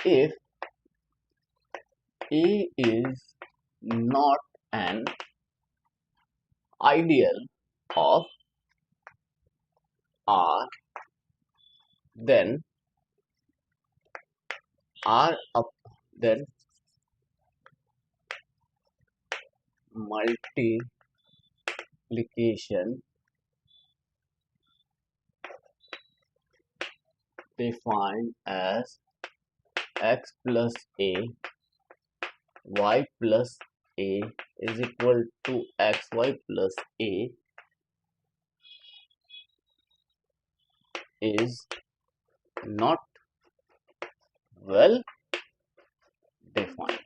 if A is not an ideal of R, then then multiplication defined as x plus a y plus a is equal to xy plus a is not well defined.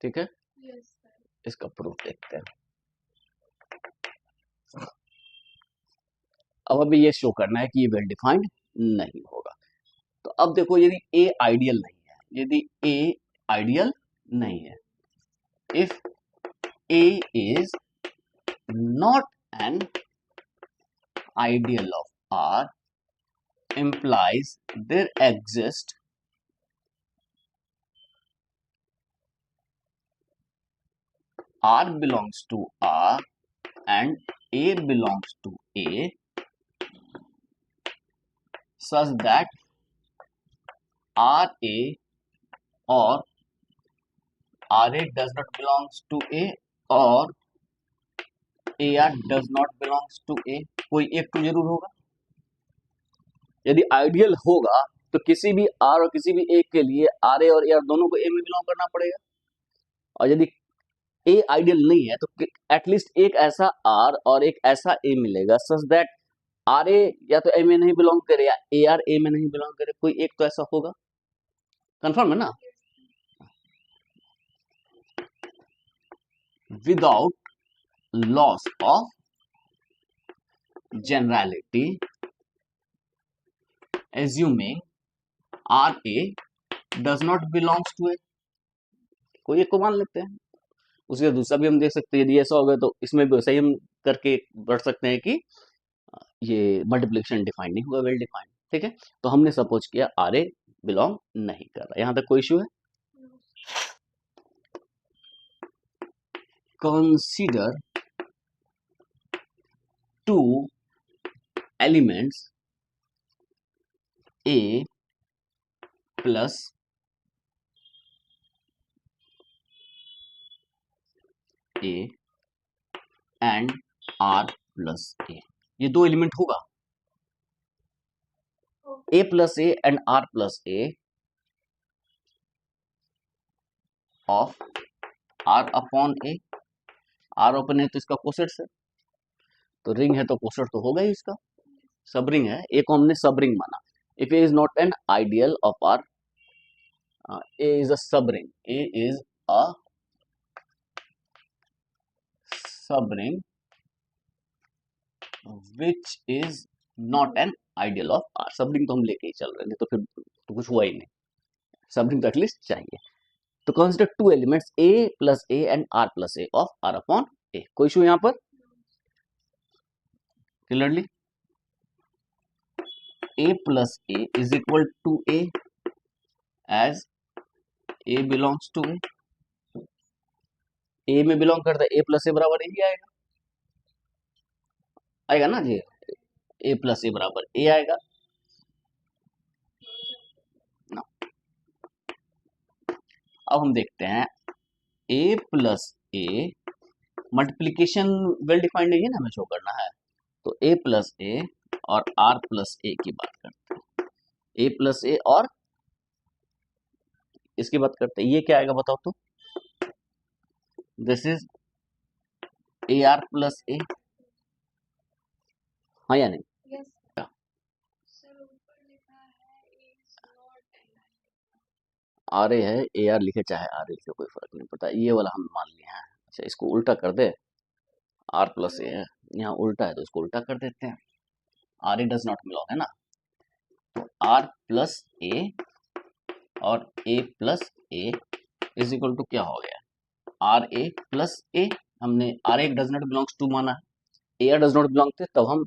ठीक है, इसका proof देखते हैं. अब अभी ये show करना है कि ये वेल डिफाइंड नहीं होगा. तो अब देखो, यदि ए आइडियल नहीं है, यदि ए आइडियल नहीं है, if A is not an ideal of R implies there exist R belongs to R and A belongs to A such that RA or RA does not belongs to A or AR does not belongs to A. कोई एक तो जरूर होगा. यदि ideal होगा तो किसी भी आर और किसी भी ए के लिए आर ए और ए आर दोनों को ए में बिलोंग करना पड़ेगा. और यदि ए आइडियल नहीं है तो एटलीस्ट एक ऐसा आर और एक ऐसा ए मिलेगा सच दैट आर ए या तो ए में नहीं बिलोंग करे या ए आर ए में नहीं बिलोंग करे. कोई एक तो ऐसा होगा. कंफर्म है ना? Without loss of generality assuming RA does not belongs to A. कोई एक को मान लेते हैं. उसके दूसरा भी हम देख सकते हैं. यदि ऐसा होगा तो इसमें भी वैसे ही हम करके बढ़ सकते हैं कि ये मल्टीप्लिकेशन डिफाइंड नहीं होगा, वेल डिफाइंड. ठीक है, तो हमने सपोज किया RA बिलोंग नहीं कर रहा. यहां तक कोई इश्यू है? Consider two elements A plus A and R plus A. ये दो एलिमेंट होगा. A plus A and R plus A of R upon A. R upon A तो इसका कोसेट है, तो रिंग है तो कोसेट तो होगा ही इसका. सब रिंग है. A को हमने सब रिंग माना. If A is not an ideal of R, A is a subring. A is a subring which is not an ideal of R. Subring तो हम लेके ही चल रहे हैं, तो फिर तो कुछ हुआ ही नहीं. सबरिंग तो एटलीस्ट चाहिए. तो consider two elements A plus A and R plus A of R upon A. कोई इशू यहां पर? Clearly A plus A is equal to A as A belongs to A. A में belong करता है, A plus A बराबर A ही आएगा. आएगा ना जी? A plus A बराबर A आएगा ना. अब हम देखते हैं A plus A multiplication well defined नहीं है ना, हमें शो करना है. तो A plus A और R plus A की बात करते हैं. A plus A और इसकी बात करते हैं. ये क्या आएगा बताओ तो? This is AR plus A. हाँ या नहीं? आर ए है, ए आर लिखे चाहे आर ए लिखे, कोई फर्क नहीं पड़ता. ये वाला हम मान लिए हैं. अच्छा, इसको उल्टा कर दे. आर प्लस ए है, यहाँ उल्टा है तो इसको उल्टा कर देते हैं. R A does not belong है ना, तो आर प्लस ए और A plus A is equal to क्या हो गया? R A plus A. हमने R A does not belongs to माना है, A R does not belong थे, तब हम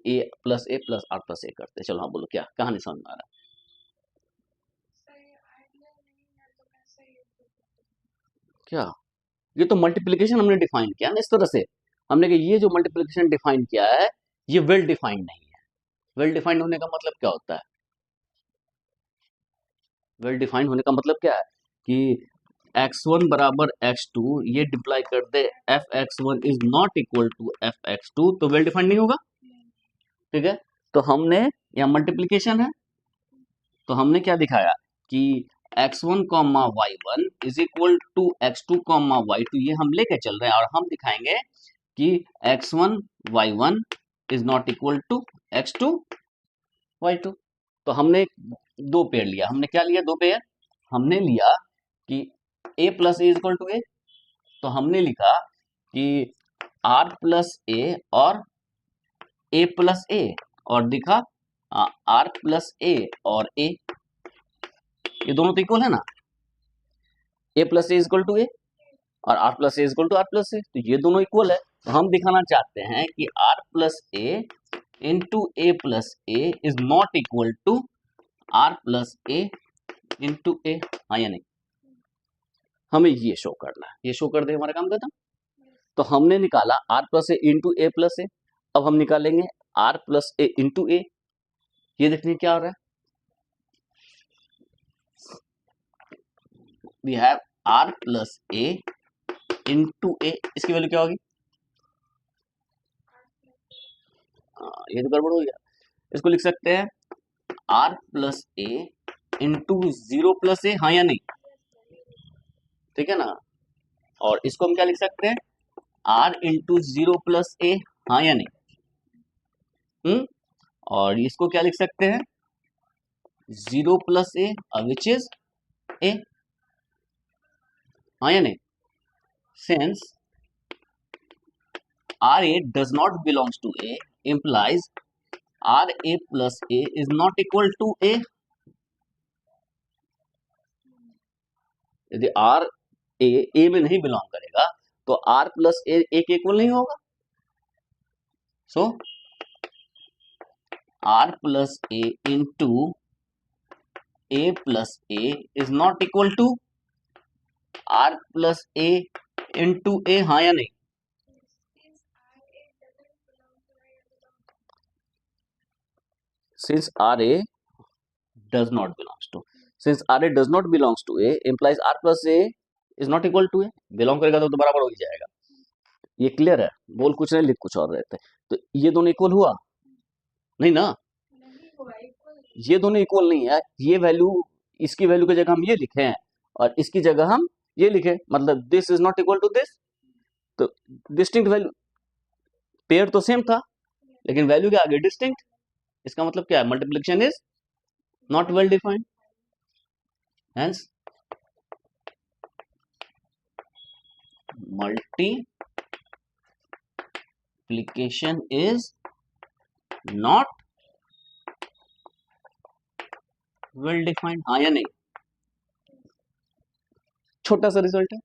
A plus R plus A करते. चलो हाँ बोलो, क्या कहानी समझ में आ रहा है? क्या, ये तो मल्टीप्लिकेशन हमने डिफाइन किया ना इस तरह से, हमने कहा ये जो मल्टीप्लिकेशन डिफाइन किया है ये वेल डिफाइंड नहीं है। वेल डिफाइंड होने का मतलब क्या होता है? वेल डिफाइंड होने का मतलब क्या है कि x1 बराबर x2, ये डिप्लाई कर दे f(x1) is not equal to f(x2), तो वेल डिफाइंड नहीं होगा। ठीक है, तो हमने यहाँ मल्टीप्लीकेशन है, तो हमने क्या दिखाया कि x1 comma y1 is equal to x2 comma y2, ये हम लेके चल रहे हैं, और हम दिखाएंगे कि x1 y1 is not equal to x2 y2। तो हमने दो पेयर लिया, हमने क्या लिया, दो पेयर हमने लिया कि a plus A equal to A, तो हमने लिखा कि r प्लस ए और a प्लस ए, और दिखा r प्लस ए और a, ये दोनों तो इक्वल है ना, a plus A equal to A और r plus A equal to r plus A, तो ये दोनों इक्वल है। तो हम दिखाना चाहते हैं कि r plus a into a plus A is not equal to r plus a into a, हाँ या नहीं? हमें ये शो करना है, ये शो कर दे हमारा काम खत्म। तो हमने निकाला r plus a into a plus a, अब हम निकालेंगे r plus a into a, ये देखने क्या हो रहा है, we have r plus a into a, इसकी वैल्यू क्या होगी, ये तो गड़बड़ हो गया, इसको लिख सकते हैं r plus a into 0 plus ए, हाँ या नहीं? ठीक है ना, और इसको हम क्या लिख सकते हैं, r इंटू 0 प्लस ए, हाँ या नहीं? और इसको क्या लिख सकते हैं, 0 plus A which is a, हाँ या नहीं? Since r a does not belongs to a implies r a plus a is not equal to a। यदि r a में नहीं बिलोंग करेगा तो r प्लस a के इक्वल नहीं होगा। So r plus a into a plus a is not equal to r plus a into a, हाँ या नहीं? Since RA does not belongs to, since RA does not belongs to A implies R plus A is not equal to A, belong करेगा तो बराबर हो ही जाएगा। ये clear है, बोल कुछ नहीं लिख कुछ और रहते, तो ये दोनों इक्वल हुआ नहीं ना, ये दोनों इक्वल नहीं है, ये वैल्यू, इसकी वैल्यू की जगह हम ये लिखे हैं और इसकी जगह हम ये लिखे, मतलब this is not equal to this, तो डिस्टिंक्ट वैल्यू, पेयर तो सेम था लेकिन वैल्यू के आगे डिस्टिंक्ट, इसका मतलब क्या है, multiplication is not well defined, hence multiplication is not well defined, हाँ या नहीं? छोटा सा रिजल्ट है,